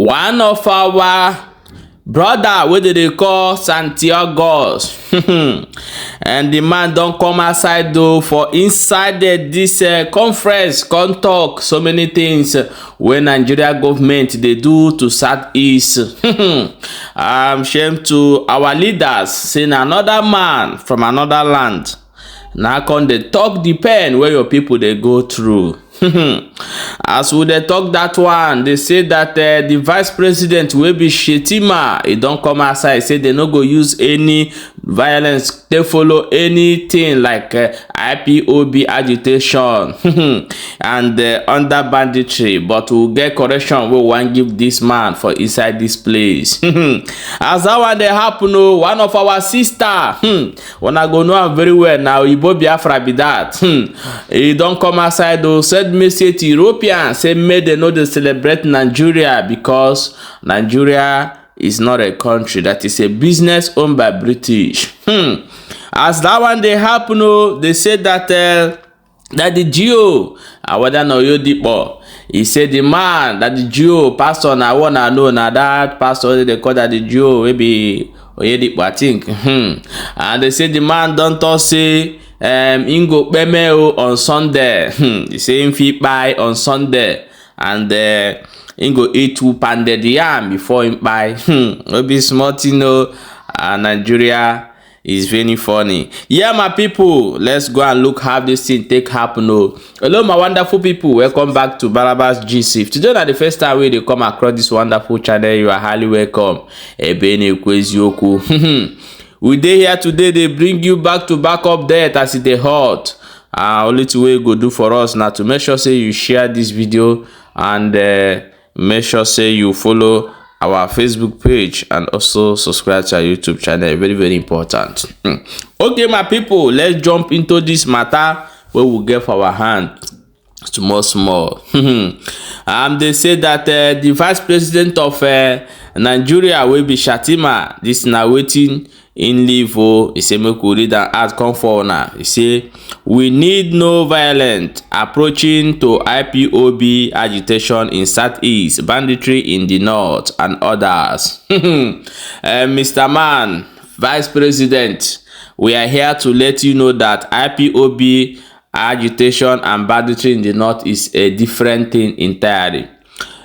one of our brother wey they call Santiago and the man don't come outside though for inside this conference come talk so many things wey Nigeria government they do to Southeast. I'm shame to our leaders saying another man from another land now come they talk the pen where your people they go through. As we they talk that one, they say that the vice president will be Shettima. It don't come outside. Say they no go use any violence. They follow anything like IPOB agitation and under banditry. But we'll get correction. We want give this man for inside this place. As that one they happen, one of our sister. When I go know I'm very well now, Biafra be that. He don't come outside though. Said message to Europeans say may they know they celebrate Nigeria because Nigeria is not a country, that is a business owned by British. As that one they happen, they said that that the Geo whether no you deeper. He said the man that the Geo pastor na wanna know now that pastor they call that the Geo maybe Oyedipo I think. And they say the man don't talk say Ingo Bemeo on Sunday. He say him fit buy on Sunday and Ingo eat 2 pounded yam before him buy. No be smart, you know. Nigeria is very funny. Yeah, my people, let's go and look how this thing take happen. Hello, my wonderful people. Welcome back to Barabas GC. If today is the first time we come across this wonderful channel, you are highly welcome. Ebene Kwezioku. We dey here today, they bring you back to back update as it hot. Only two way go do for us now to make sure say you share this video and make sure say you follow our Facebook page and also subscribe to our YouTube channel. Very, very important. Okay, my people, let's jump into this matter where we get for our hand small. They say that the vice president of Nigeria will be Shettima. This now waiting in leave. He say make we read and add come for now. He say we need no violent approaching to IPOB agitation in Southeast, banditry in the North, and others. Mr. Man, Vice President, we are here to let you know that IPOB agitation and banditry in the North is a different thing entirely.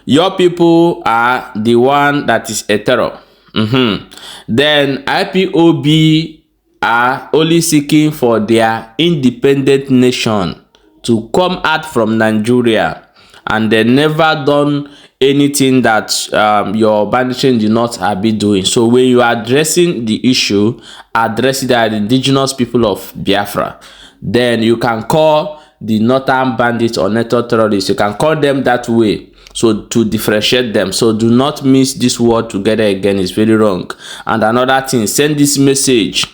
Your people are the one that is a terror. Then IPOB are only seeking for their independent nation to come out from Nigeria, and they never done anything that your banditry in the North have been doing. So when you are addressing the issue, address the indigenous people of Biafra, then you can call the northern bandits or network terrorists. You can call them that way. So to differentiate them. So do not mix this word together again. It's very wrong. And another thing, send this message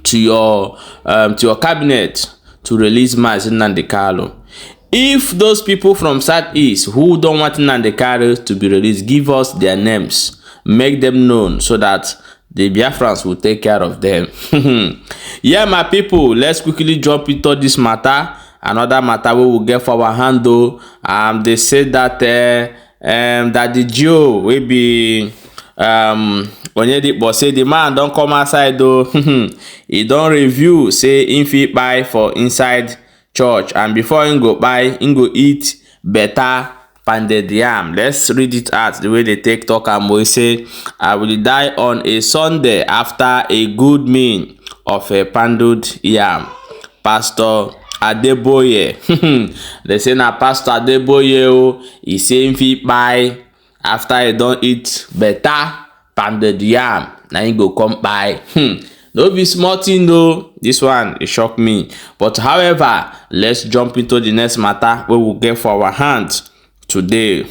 to your cabinet to release Nnamdi Kanu. If those people from Southeast who don't want Nnamdi Kanu to be released, give us their names, make them known so that the Biafrans will take care of them. Yeah, my people, let's quickly jump into this matter. Another matter we will get for our hand though. They said that that the Geo will be but say the man don't come outside though. He don't review say if he buy for inside church, and before he go buy, he go eat better pounded yam. Let's read it out the way they take talk. And we say I will die on a Sunday after a good meal of a pounded yam. Pastor Adeboye. They say na Pastor Adeboye he say if he buy after he don't eat better pounded yam, now he go come buy. No be small thing though. This one it shocked me. But however, let's jump into the next matter where we'll get for our hands today.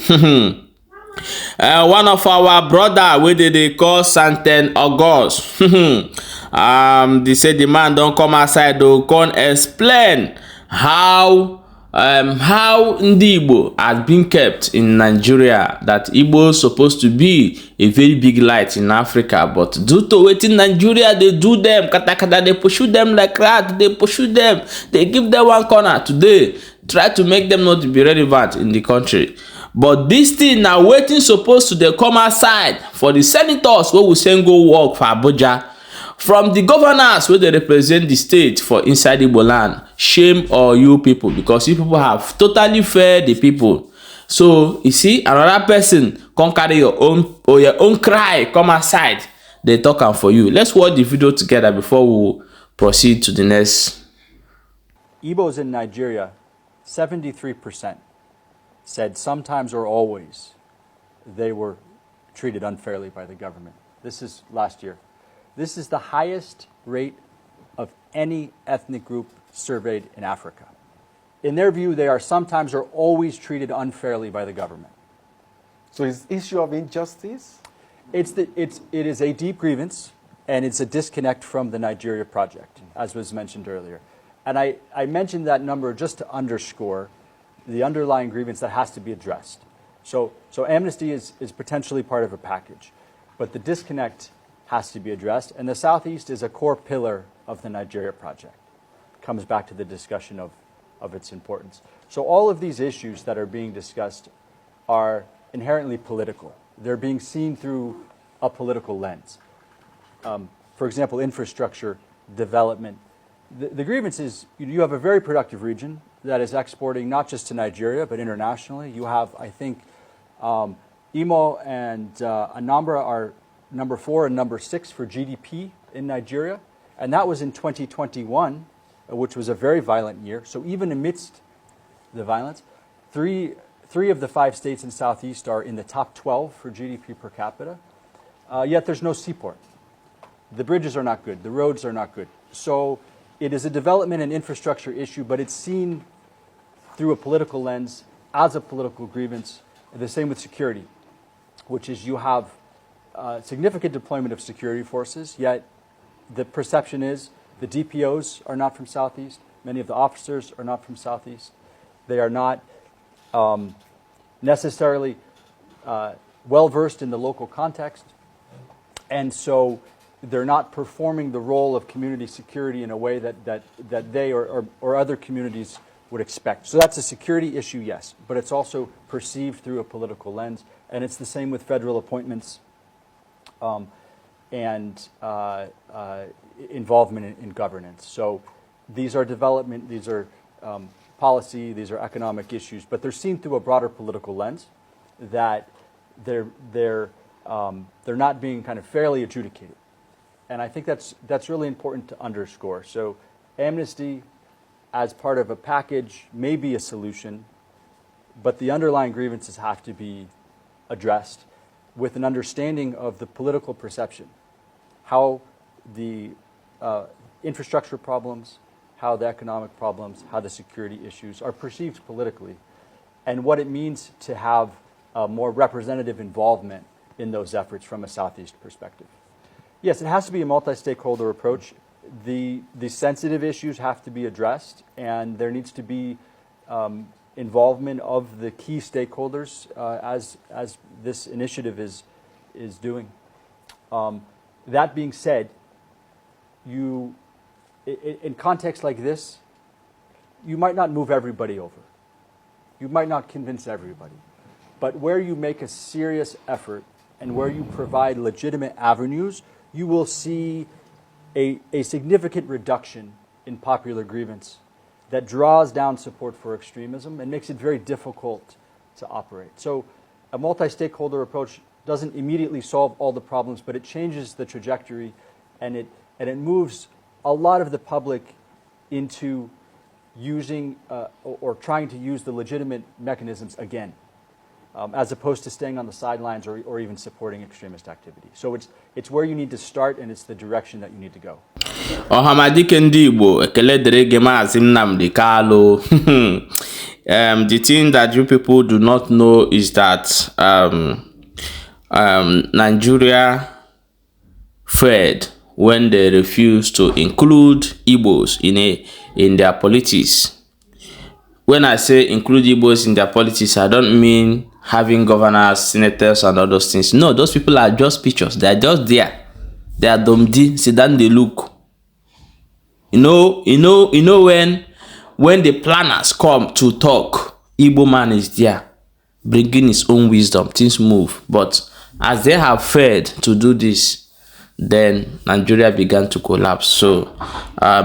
One of our brother where they call Santen August. They say the man don't come outside though, come explain how Ndi Igbo has been kept in Nigeria, that Igbo is supposed to be a very big light in Africa, but due to waiting Nigeria, they do them, katakata, they pursue them like rat, they pursue them, they give them one corner today, try to make them not be relevant in the country. But this thing now waiting supposed to dey come outside for the senators wey will send go work for Abuja, from the governors wey dey represent the state for inside Igbo land. Shame on you people, because you people have totally failed the people. So you see, another person come carry your own cry come outside, they talk am for you. Let's watch the video together before we proceed to the next. Igbos in Nigeria, 73% said sometimes or always they were treated unfairly by the government. This is last year. This is the highest rate of any ethnic group surveyed in Africa. In their view, they are sometimes or always treated unfairly by the government. So it's issue of injustice? It is a deep grievance, and it's a disconnect from the Nigeria project, as was mentioned earlier. And I mentioned that number just to underscore the underlying grievance that has to be addressed. So amnesty is potentially part of a package, but the disconnect has to be addressed, and the Southeast is a core pillar of the Nigeria project. Comes back to the discussion of its importance. So all of these issues that are being discussed are inherently political. They're being seen through a political lens. For example, infrastructure, development. The grievance is you have a very productive region that is exporting not just to Nigeria, but internationally. You have, I think, Imo and Anambra are number 4 and number 6 for GDP in Nigeria. And that was in 2021, which was a very violent year. So even amidst the violence, three of the 5 states in Southeast are in the top 12 for GDP per capita. Yet there's no seaport. The bridges are not good. The roads are not good. So it is a development and infrastructure issue, but it's seen through a political lens as a political grievance. The same with security, which is you have significant deployment of security forces, yet the perception is the DPOs are not from Southeast. Many of the officers are not from Southeast. They are not necessarily well-versed in the local context. And so they're not performing the role of community security in a way that they or other communities would expect. So that's a security issue, yes, but it's also perceived through a political lens. And it's the same with federal appointments and involvement in governance. So these are development, these are policy, these are economic issues, but they're seen through a broader political lens that they're not being kind of fairly adjudicated. And I think that's really important to underscore. So amnesty as part of a package may be a solution, but the underlying grievances have to be addressed with an understanding of the political perception, how the infrastructure problems, how the economic problems, how the security issues are perceived politically, and what it means to have a more representative involvement in those efforts from a Southeast perspective. Yes, it has to be a multi-stakeholder approach. The sensitive issues have to be addressed, and there needs to be involvement of the key stakeholders as this initiative is doing. That being said, in contexts like this, you might not move everybody over. You might not convince everybody. But where you make a serious effort and where you provide legitimate avenues, you will see a significant reduction in popular grievance that draws down support for extremism and makes it very difficult to operate. So a multi-stakeholder approach doesn't immediately solve all the problems, but it changes the trajectory, and it moves a lot of the public into using or trying to use the legitimate mechanisms again, as opposed to staying on the sidelines or even supporting extremist activity. So it's where you need to start, and it's the direction that you need to go. Ọhamadike ndị Igbo, ekele dịrị gị Maazị Nnamdi Kalu. The thing that you people do not know is that Nigeria failed when they refused to include Igbos in their politics. When I say include Igbos in their politics, I don't mean having governors, senators, and all those things. No, those people are just pictures. They are just there. They are dumb, sit down, they look. You know when the planners come to talk, Igbo man is there. bringing his own wisdom, things move. But as they have failed to do this, then Nigeria began to collapse. So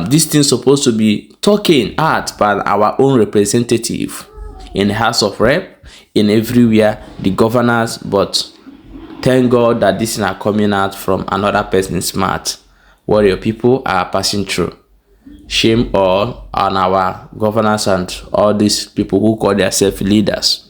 this thing supposed to be talking out by our own representative in the House of Rep, in everywhere, the governors. But thank God that this is not coming out from another person's mouth. What your people are passing through. Shame all on our governors and all these people who call themselves leaders.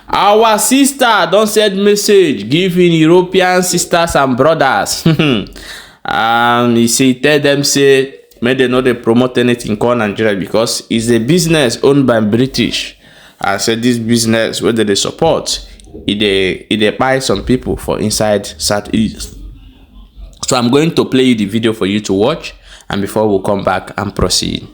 Our sister don't send message giving European sisters and brothers. He say tell them say may they not promote anything called Nigeria because it's a business owned by British. I said this business whether they support they buy some people for inside Southeast. So I'm going to play you the video for you to watch, and before we come back and proceed.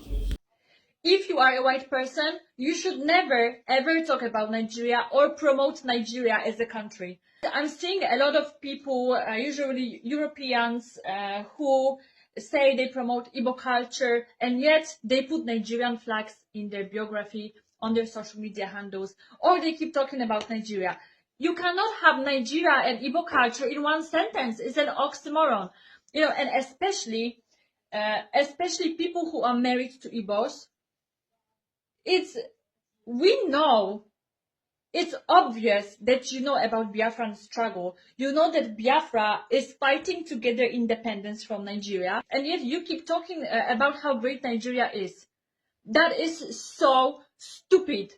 If you are a white person, you should never ever talk about Nigeria or promote Nigeria as a country. I'm seeing a lot of people, usually Europeans, who say they promote Igbo culture, and yet they put Nigerian flags in their biography, on their social media handles, or they keep talking about Nigeria. You cannot have Nigeria and Igbo culture in one sentence. It's an oxymoron, you know, and especially people who are married to Igbos. We know, it's obvious that you know about Biafran struggle. You know that Biafra is fighting to get their independence from Nigeria, and yet you keep talking about how great Nigeria is. That is so stupid.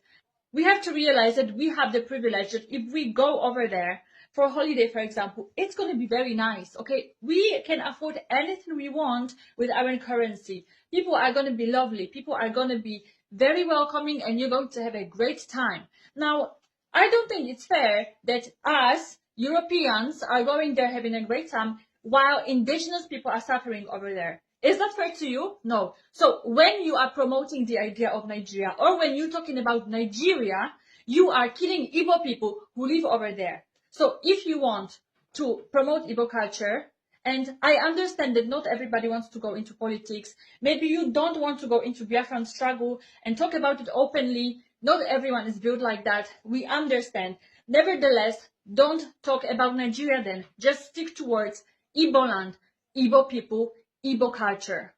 We have to realize that we have the privilege that if we go over there for a holiday, for example, it's going to be very nice, okay? We can afford anything we want with our currency. People are going to be lovely. People are going to be very welcoming, and you're going to have a great time. Now, I don't think it's fair that us, Europeans, are going there having a great time while indigenous people are suffering over there. Is that fair to you? No. So when you are promoting the idea of Nigeria, or when you're talking about Nigeria, you are killing Igbo people who live over there. So if you want to promote Igbo culture, and I understand that not everybody wants to go into politics, maybe you don't want to go into Biafran struggle and talk about it openly, not everyone is built like that, we understand. Nevertheless, don't talk about Nigeria then, just stick towards Igbo land, Igbo people, Igbo culture.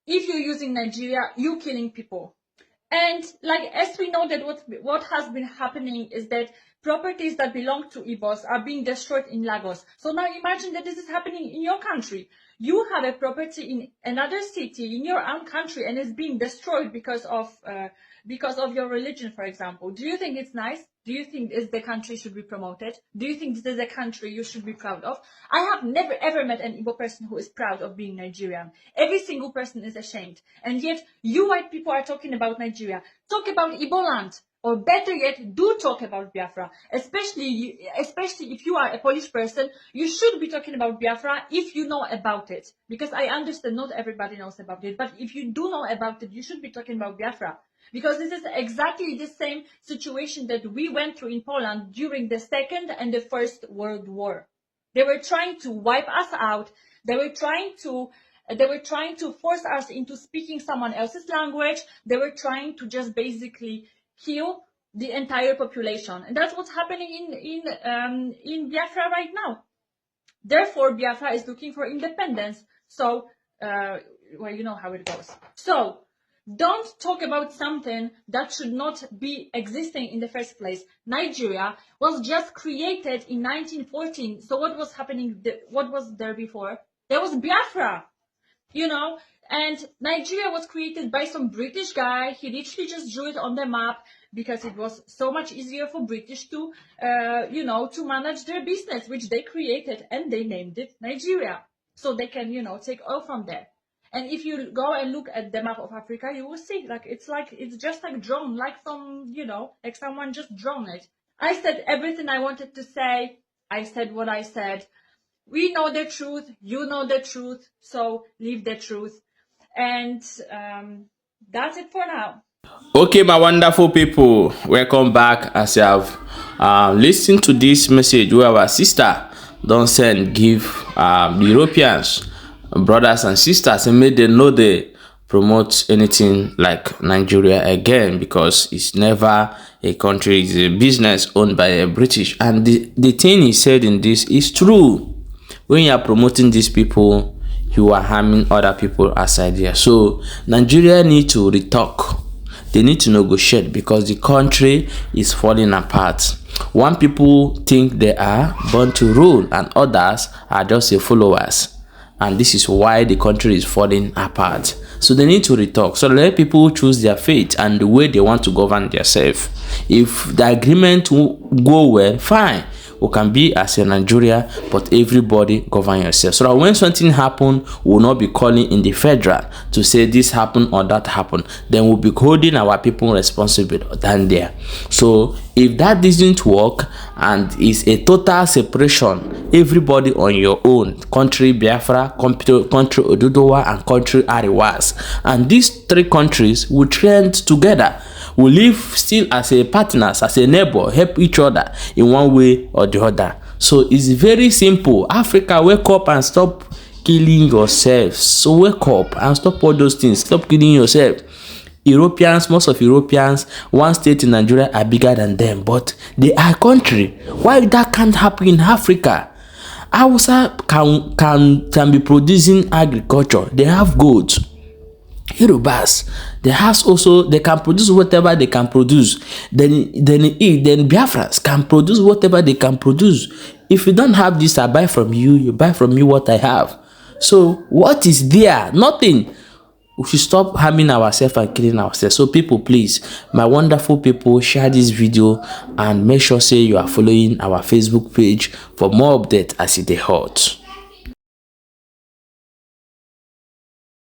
If you're using Nigeria, you're killing people. And like, as we know that what has been happening is that properties that belong to Igbos are being destroyed in Lagos. So now imagine that this is happening in your country. You have a property in another city in your own country and it's being destroyed because of your religion, for example. Do you think it's nice? Do you think the country should be promoted? Do you think this is a country you should be proud of? I have never ever met an Igbo person who is proud of being Nigerian. Every single person is ashamed. And yet, you white people are talking about Nigeria. Talk about Igbo land. Or better yet, do talk about Biafra. Especially if you are a Polish person, you should be talking about Biafra if you know about it. Because I understand not everybody knows about it. But if you do know about it, you should be talking about Biafra. Because this is exactly the same situation that we went through in Poland during the Second and the First World War. They were trying to wipe us out. They were trying to force us into speaking someone else's language. They were trying to just basically kill the entire population. And that's what's happening in Biafra right now. Therefore, Biafra is looking for independence. So, well, you know how it goes. So, don't talk about something that should not be existing in the first place. Nigeria was just created in 1914. So what was happening? What was there before? There was Biafra, you know, and Nigeria was created by some British guy. He literally just drew it on the map because it was so much easier for British to, to manage their business, which they created, and they named it Nigeria. So they can, take off from there. And if you go and look at the map of Africa, you will see it's just like drawn, like from, like someone just drawn it. I said everything I wanted to say. I said what I said. We know the truth. You know the truth. So live the truth. And that's it for now. Okay, my wonderful people, welcome back. As you have listened to this message where our sister don't send give the Europeans, brothers and sisters, and made them know the promote anything like Nigeria again, because it's never a country, it's a business owned by a British. And the thing he said in this is true. When you are promoting these people, you are harming other people outside here. So Nigeria need to retalk. They need to negotiate, because the country is falling apart. One people think they are born to rule, and others are just the followers. And this is why the country is falling apart. So they need to retalk. So let people choose their fate and the way they want to govern themselves. If the agreement will go well, fine. We can be as a Nigeria, but everybody govern yourself. So that when something happen, we will not be calling in the federal to say this happened or that happened. Then we'll be holding our people responsible than there. So if that doesn't work and is a total separation, everybody on your own, country Biafra, country Oduduwa, and country Ariwas, and these three countries will trend together. We live still as a partners, as a neighbor, help each other in one way or the other. So it's very simple. Africa, wake up and stop killing yourself. So wake up and stop all those things. Stop killing yourself. Europeans, most of Europeans, one state in Nigeria are bigger than them, but they are a country. Why that can't happen in Africa? Hausa can be producing agriculture. They have goats. Yorubas, they can produce whatever they can produce. Then Biafrans can produce whatever they can produce. If you don't have this, I buy from you. You buy from me what I have. So what is there? Nothing. We should stop harming ourselves and killing ourselves. So people, please, my wonderful people, share this video and make sure say you are following our Facebook page for more updates as it is hot.